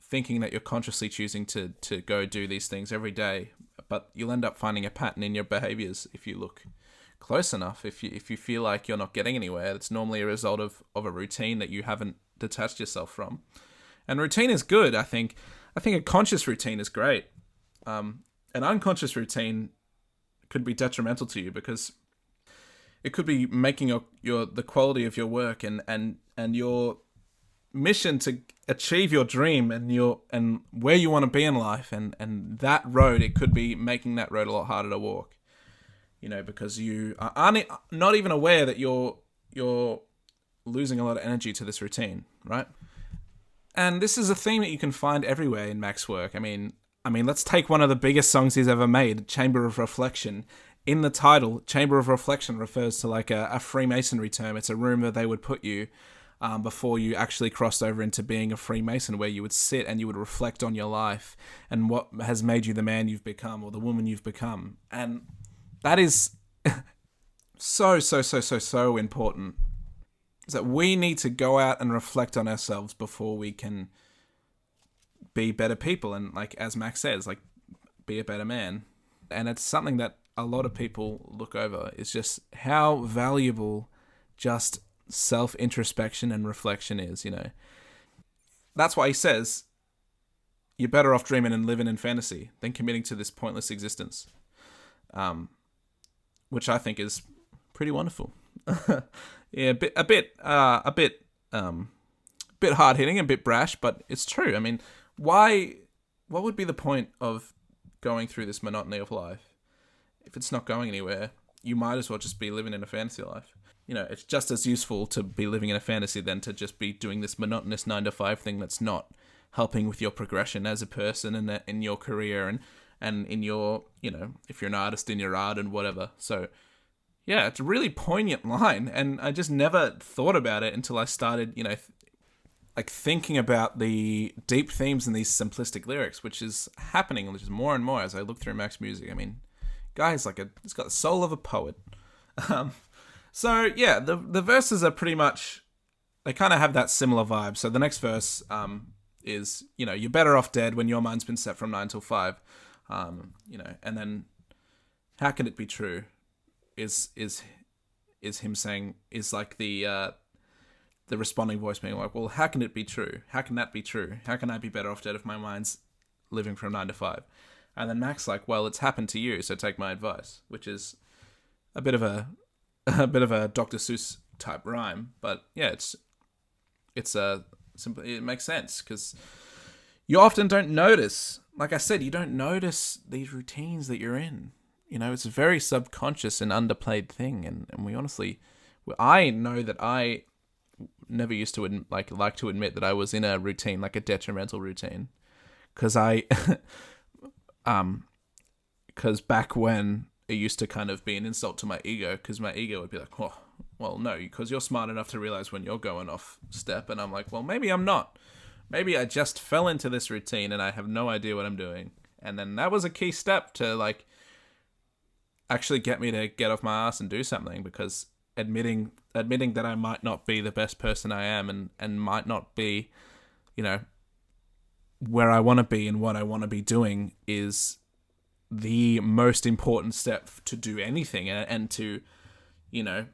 thinking that you're consciously choosing to go do these things every day, but you'll end up finding a pattern in your behaviors if you look close enough. If you feel like you're not getting anywhere, it's normally a result of a routine that you haven't detached yourself from. And routine is good, I think. I think a conscious routine is great. An unconscious routine could be detrimental to you, because it could be making the quality of your work and your mission to achieve your dream and where you want to be in life, and that road, it could be making that road a lot harder to walk, because you are not even aware that you're losing a lot of energy to this routine, right? And this is a theme that you can find everywhere in Mac's work. I mean, let's take one of the biggest songs he's ever made, Chamber of Reflection. In the title, Chamber of Reflection refers to like a Freemasonry term. It's a room that they would put you before you actually crossed over into being a Freemason, where you would sit and you would reflect on your life and what has made you the man you've become or the woman you've become. And that is so important. Is that we need to go out and reflect on ourselves before we can be better people. And like, as Max says, like, be a better man. And it's something that a lot of people look over, is just how valuable just self-introspection and reflection is, you know. That's why he says, you're better off dreaming and living in fantasy than committing to this pointless existence. Which I think is pretty wonderful. Yeah, a bit hard hitting, a bit brash, but it's true. I mean, what would be the point of going through this monotony of life if it's not going anywhere? You might as well just be living in a fantasy life. You know, it's just as useful to be living in a fantasy than to just be doing this monotonous 9-to-5 thing that's not helping with your progression as a person and in your career and in your, you know, if you're an artist, in your art and whatever. So yeah, it's a really poignant line, and I just never thought about it until I started, you know, like thinking about the deep themes in these simplistic lyrics, which is happening just more and more as I look through Mac's music. I mean, guy's it's got the soul of a poet. So yeah, the verses are pretty much, they kind of have that similar vibe. So the next verse is, you know, you're better off dead when your mind's been set from 9 till 5. You know, and then how can it be true? Is him saying, is like the responding voice being like, well, how can it be true? How can that be true? How can I be better off dead if my mind's living from 9 to 5? And then Mac's like, well, it's happened to you, so take my advice, which is a bit of a Dr. Seuss type rhyme, but yeah, it makes sense, because you often don't notice, like I said, you don't notice these routines that you're in. You know, it's a very subconscious and underplayed thing, and I know that I never used to like to admit that I was in a routine, like a detrimental routine, because back when it used to kind of be an insult to my ego, because my ego would be like, oh, well, no, because you're smart enough to realize when you're going off step, and I'm like, well, maybe I'm not. Maybe I just fell into this routine and I have no idea what I'm doing. And then that was a key step to like actually get me to get off my ass and do something, because admitting that I might not be the best person I am and might not be, you know, where I want to be and what I want to be doing is the most important step to do anything. And to, you know,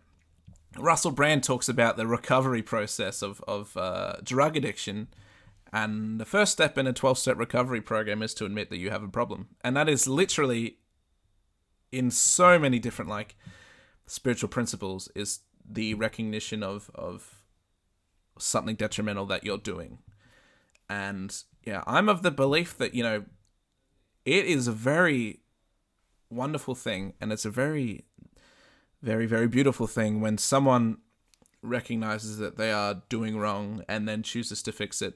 Russell Brand talks about the recovery process of drug addiction, and the first step in a 12-step recovery program is to admit that you have a problem. And that is literally, in so many different like spiritual principles, is the recognition of something detrimental that you're doing. And yeah, I'm of the belief that, you know, it is a very wonderful thing, and it's a very, very, very beautiful thing when someone recognizes that they are doing wrong and then chooses to fix it,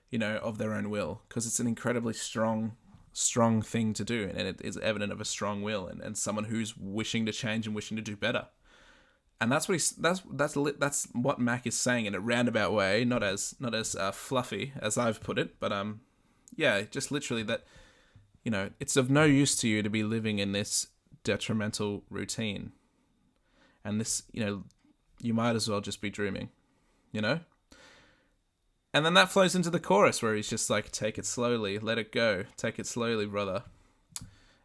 you know, of their own will, because it's an incredibly strong thing to do, and it is evident of a strong will and someone who's wishing to change and wishing to do better. And that's what Mac is saying in a roundabout way, not as fluffy as I've put it, but yeah, just literally that, you know, it's of no use to you to be living in this detrimental routine, and this, you know, you might as well just be dreaming, you know. And then that flows into the chorus where he's just like, take it slowly, let it go, take it slowly, brother.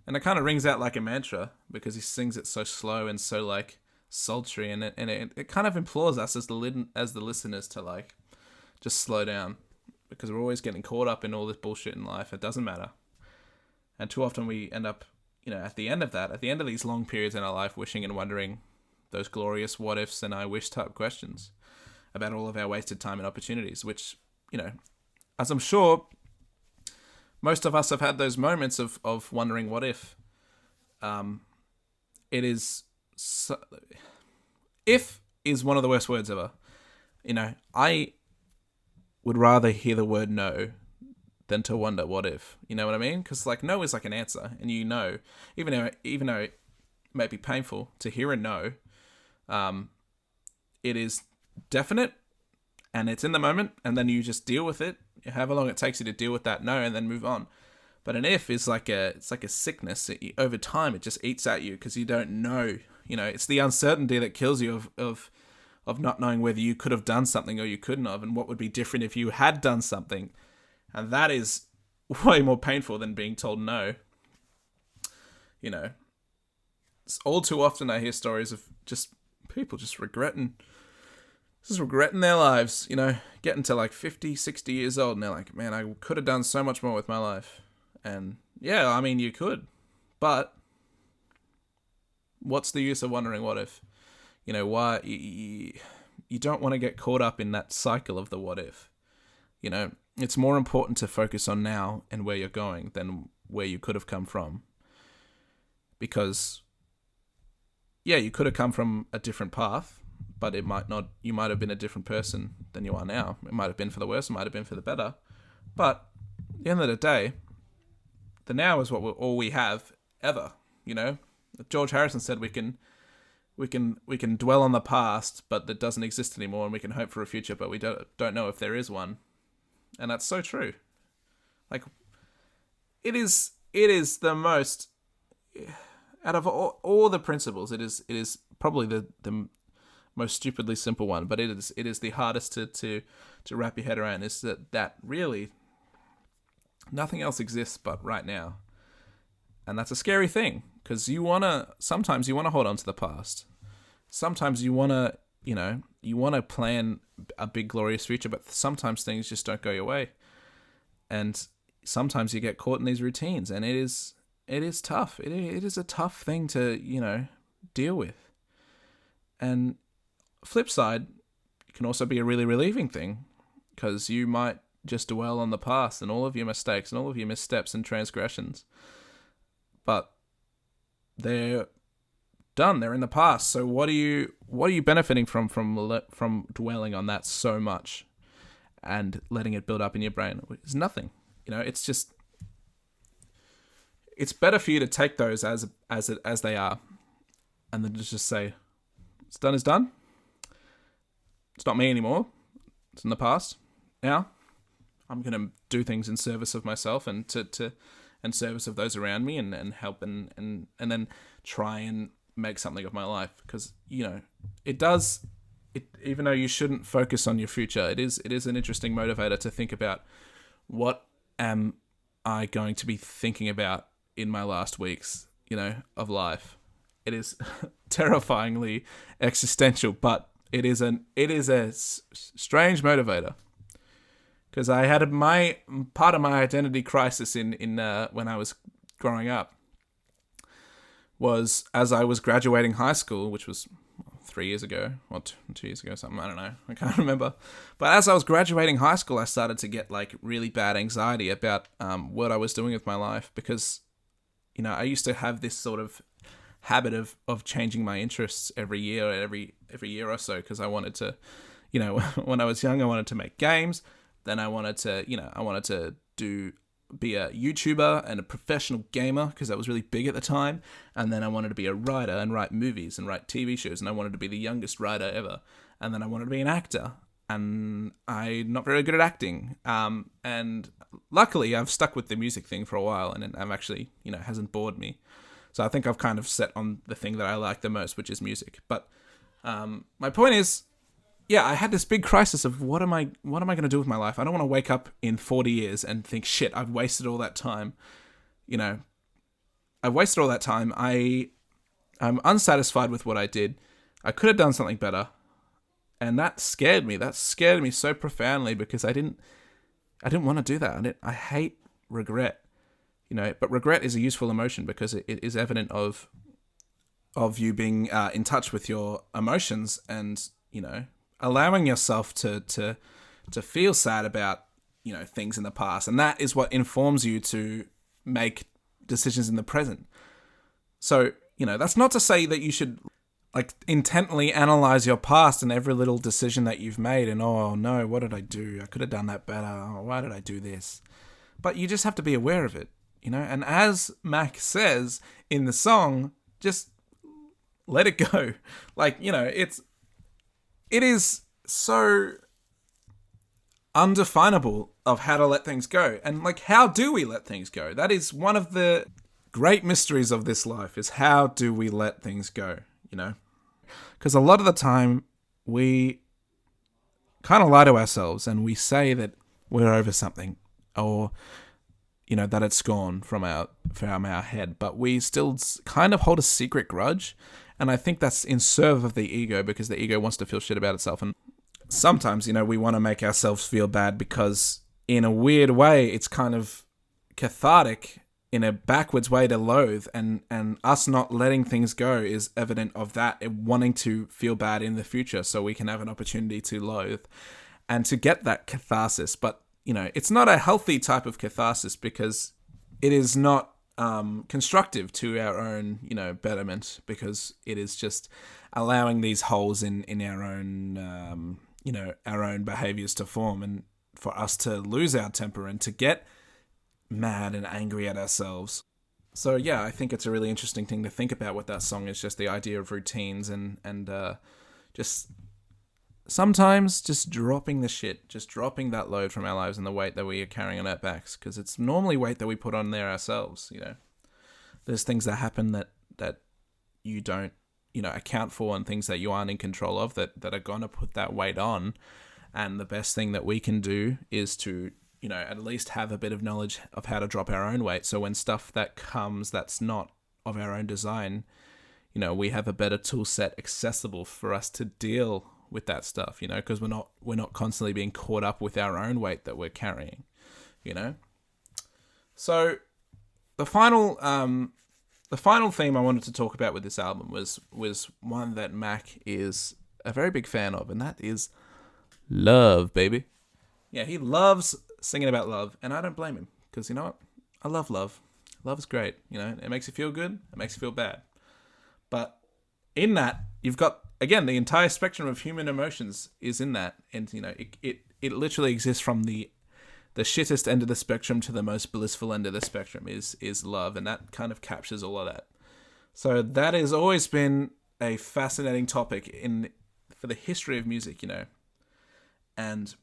And it kind of rings out like a mantra, because he sings it so slow and so like sultry, and it kind of implores us as the listeners to like just slow down, because we're always getting caught up in all this bullshit in life. It doesn't matter. And too often we end up, you know, at the end of these long periods in our life, wishing and wondering those glorious what ifs and I wish type questions about all of our wasted time and opportunities, which, you know, as I'm sure most of us have had those moments of wondering what if. It is if is one of the worst words ever. You know, I would rather hear the word no than to wonder what if. You know what I mean? Because like no is like an answer, and you know, even though it may be painful to hear a no, it is definite, and it's in the moment, and then you just deal with it, however long it takes you to deal with that no, and then move on. But an if is like a sickness. Over time, it just eats at you because you don't know. It's the uncertainty that kills you of not knowing whether you could have done something or you couldn't have, and what would be different if you had done something. And that is way more painful than being told no. It's all too often I hear stories of just people just regretting their lives, getting to like 50, 60 years old, and they're like, man, I could have done so much more with my life. And yeah, I mean, you could, but what's the use of wondering what if? Why you don't want to get caught up in that cycle of the what if. It's more important to focus on now and where you're going than where you could have come from. Because, yeah, you could have come from a different path, but you might have been a different person than you are now. It might have been for the worse, it might have been for the better. But at the end of the day, the now is all we have ever. George Harrison said we can dwell on the past, but that doesn't exist anymore, and we can hope for a future, but we don't know if there is one. And that's so true. Like, it is the most, out of all the principles, it is probably the most stupidly simple one, but it is the hardest to wrap your head around, is that really nothing else exists but right now. And that's a scary thing, because sometimes you want to hold on to the past. Sometimes you want to plan a big glorious future, but sometimes things just don't go your way. And sometimes you get caught in these routines, and it is tough. It is a tough thing to, deal with. And flip side, it can also be a really relieving thing, because you might just dwell on the past and all of your mistakes and all of your missteps and transgressions. But they're done. They're in the past. So what are you benefiting from dwelling on that so much and letting it build up in your brain? It's nothing. It's better for you to take those as they are, and then just say, it's done is done. It's not me anymore. It's in the past. Now I'm going to do things in service of myself and and service of those around me, and help and then try and make something of my life. Because even though you shouldn't focus on your future, it is an interesting motivator to think about, what am I going to be thinking about in my last weeks of life. It is terrifyingly existential, but it is a strange motivator. Because I had part of my identity crisis in when I was growing up was as I was graduating high school, which was 3 years ago, or 2 years ago, something, I don't know, I can't remember. But as I was graduating high school, I started to get like really bad anxiety about what I was doing with my life, because I used to have this sort of habit of changing my interests every year or so, because I wanted to, when I was young, I wanted to make games. Then I wanted to be a YouTuber and a professional gamer, because that was really big at the time. And then I wanted to be a writer and write movies and write TV shows, and I wanted to be the youngest writer ever. And then I wanted to be an actor, and I'm not very good at acting. And luckily I've stuck with the music thing for a while, and I've actually, hasn't bored me. So I think I've kind of set on the thing that I like the most, which is music. But my point is, yeah, I had this big crisis of what am I going to do with my life? I don't want to wake up in 40 years and think, shit, I've wasted all that time. I've wasted all that time. I'm unsatisfied with what I did. I could have done something better. And that scared me. That scared me so profoundly, because I didn't want to do that. I hate regret. But regret is a useful emotion, because it is evident of you being in touch with your emotions, and allowing yourself to feel sad about things in the past, and that is what informs you to make decisions in the present. So that's not to say that you should like intently analyze your past and every little decision that you've made, and oh no, what did I do? I could have done that better. Oh, why did I do this? But you just have to be aware of it, and as Mac says in the song, just let it go. Like, it is so undefinable of how to let things go. And like, how do we let things go? That is one of the great mysteries of this life, is how do we let things go, you know? Because a lot of the time we kind of lie to ourselves and we say that we're over something, or that it's gone from our head, but we still kind of hold a secret grudge. And I think that's in service of the ego, because the ego wants to feel shit about itself. And sometimes, we want to make ourselves feel bad because in a weird way, it's kind of cathartic in a backwards way to loathe, and us not letting things go is evident of that, wanting to feel bad in the future so we can have an opportunity to loathe and to get that catharsis. But, it's not a healthy type of catharsis, because it is not constructive to our own, betterment, because it is just allowing these holes in our own, our own behaviors to form, and for us to lose our temper and to get mad and angry at ourselves. So yeah, I think it's a really interesting thing to think about with that song, is just the idea of routines and just sometimes just dropping the shit, just dropping that load from our lives and the weight that we are carrying on our backs, because it's normally weight that we put on there ourselves. There's things that happen that you don't account for, and things that you aren't in control of that are gonna put that weight on. And the best thing that we can do is to at least have a bit of knowledge of how to drop our own weight. So when stuff that comes that's not of our own design, we have a better tool set accessible for us to deal with that stuff, because we're not constantly being caught up with our own weight that we're carrying, So the final theme I wanted to talk about with this album was one that Mac is a very big fan of, and that is love, baby. Yeah, he loves singing about love, and I don't blame him, because you know what? I love love. Love is great. It makes you feel good. It makes you feel bad. But in that, you've got, again, the entire spectrum of human emotions is in that, and it literally exists from the shittest end of the spectrum to the most blissful end of the spectrum is love, and that kind of captures all of that. So that has always been a fascinating topic for the history of music, and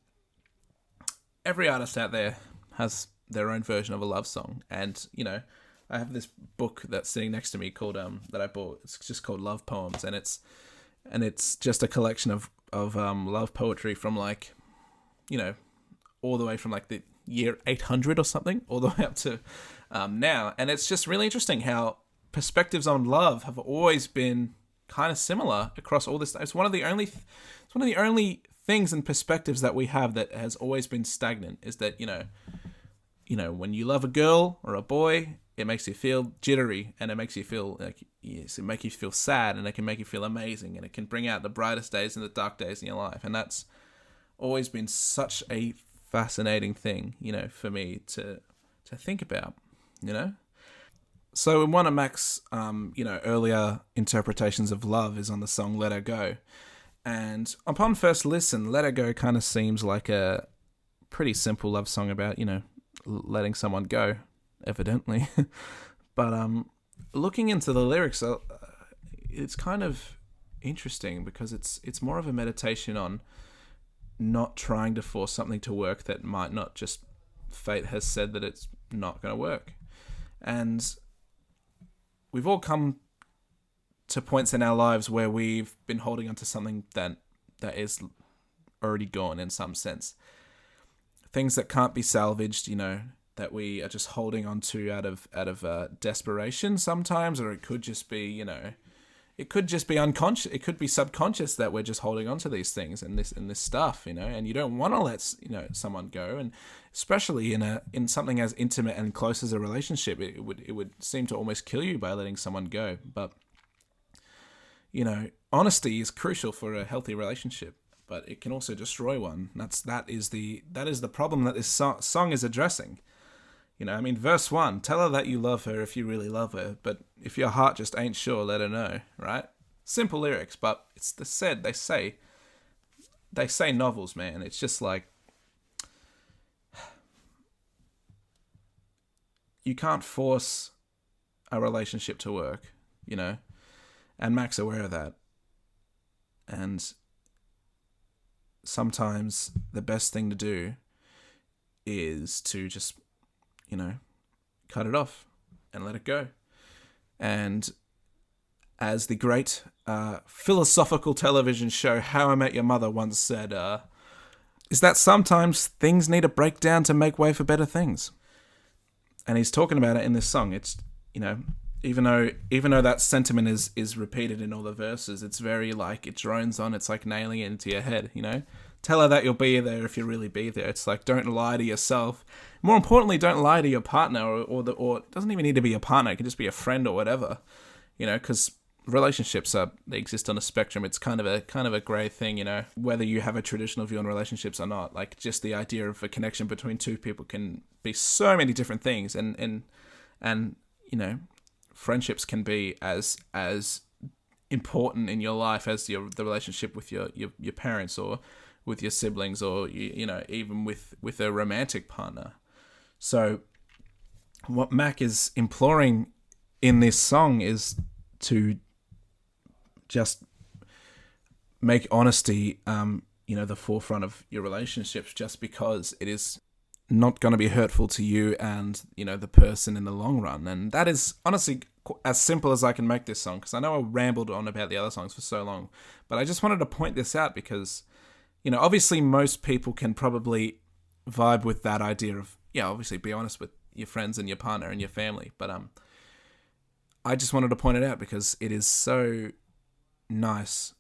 every artist out there has their own version of a love song. And, I have this book that's sitting next to me called, that I bought. It's just called Love Poems. And it's just a collection of love poetry from all the way from the year 800 or something, all the way up to now. And it's just really interesting how perspectives on love have always been kind of similar across all this. It's one of the only things and perspectives that we have that has always been stagnant, is that, when you love a girl or a boy, it makes you feel jittery, and it makes you feel it make you feel sad, and it can make you feel amazing, and it can bring out the brightest days and the dark days in your life. And that's always been such a fascinating thing, for me to think about, So one of Mac's, earlier interpretations of love is on the song Let Her Go. And upon first listen, Let Her Go kind of seems like a pretty simple love song about, letting someone go, evidently. But looking into the lyrics, it's kind of interesting, because it's more of a meditation on not trying to force something to work that might not, just fate has said that it's not going to work. And we've all come to points in our lives where we've been holding on to something that is already gone in some sense. Things that can't be salvaged, that we are just holding on to out of desperation sometimes, or it could just be, it could just be unconscious. It could be subconscious that we're just holding on to these things and this stuff, and you don't want to let someone go, and especially in something as intimate and close as a relationship, it would seem to almost kill you by letting someone go. But honesty is crucial for a healthy relationship, but it can also destroy one. That is the problem that this song is addressing. Verse 1, tell her that you love her if you really love her, but if your heart just ain't sure, let her know, right? Simple lyrics, but it's they say novels, man. It's just like, you can't force a relationship to work, and Mac's aware of that. And sometimes the best thing to do is to just, cut it off and let it go. And as the great philosophical television show How I Met Your Mother once said, is that sometimes things need to break down to make way for better things. And he's talking about it in this song. It's, even though that sentiment is repeated in all the verses, it's very like it drones on. It's like nailing it into your head, Tell her that you'll be there if you really be there. It's like, don't lie to yourself. More importantly, don't lie to your partner or it doesn't even need to be a partner. It can just be a friend or whatever, because relationships they exist on a spectrum. It's kind of a grey thing, whether you have a traditional view on relationships or not. Like, just the idea of a connection between two people can be so many different things, and friendships can be as important in your life as the relationship with your parents or with your siblings or even with a romantic partner. So what Mac is imploring in this song is to just make honesty the forefront of your relationships, just because it is not going to be hurtful to you and the person in the long run. And that is honestly as simple as I can make this song, because I know I rambled on about the other songs for so long, but I just wanted to point this out because obviously most people can probably vibe with that idea of obviously be honest with your friends and your partner and your family, but I just wanted to point it out because it is so nice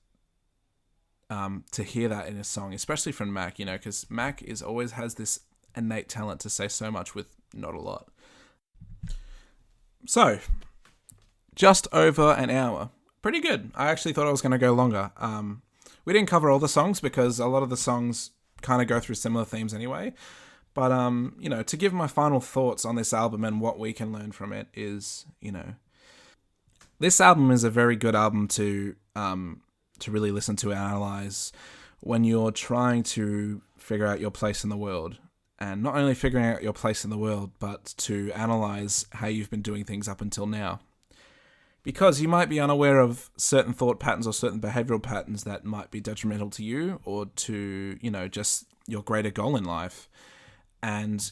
to hear that in a song, especially from Mac, because Mac always has this innate talent to say so much with not a lot. So, just over an hour. Pretty good. I actually thought I was going to go longer. We didn't cover all the songs because a lot of the songs kind of go through similar themes anyway. But, to give my final thoughts on this album and what we can learn from it is, this album is a very good album to really listen to and analyze when you're trying to figure out your place in the world. And not only figuring out your place in the world, but to analyze how you've been doing things up until now. Because you might be unaware of certain thought patterns or certain behavioral patterns that might be detrimental to you or to, just your greater goal in life. And,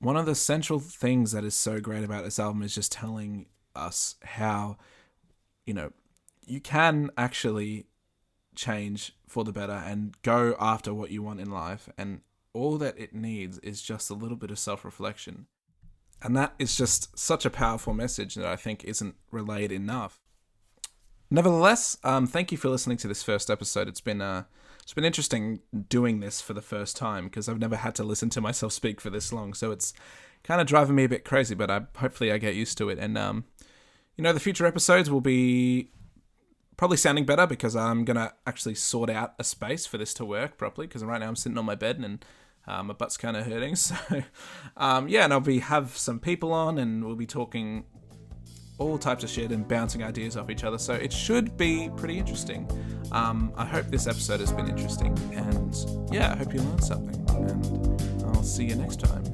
one of the central things that is so great about this album is just telling us how, you can actually change for the better and go after what you want in life. And all that it needs is just a little bit of self-reflection. And that is just such a powerful message that I think isn't relayed enough. Nevertheless, thank you for listening to this first episode. It's been interesting doing this for the first time because I've never had to listen to myself speak for this long. So it's kind of driving me a bit crazy, but hopefully I get used to it. And, the future episodes will be probably sounding better because I'm going to actually sort out a space for this to work properly, because right now I'm sitting on my bed and my butt's kind of hurting. So, and I'll have some people on and we'll be talking all types of shit and bouncing ideas off each other. So it should be pretty interesting. I hope this episode has been interesting. And I hope you learned something. And I'll see you next time.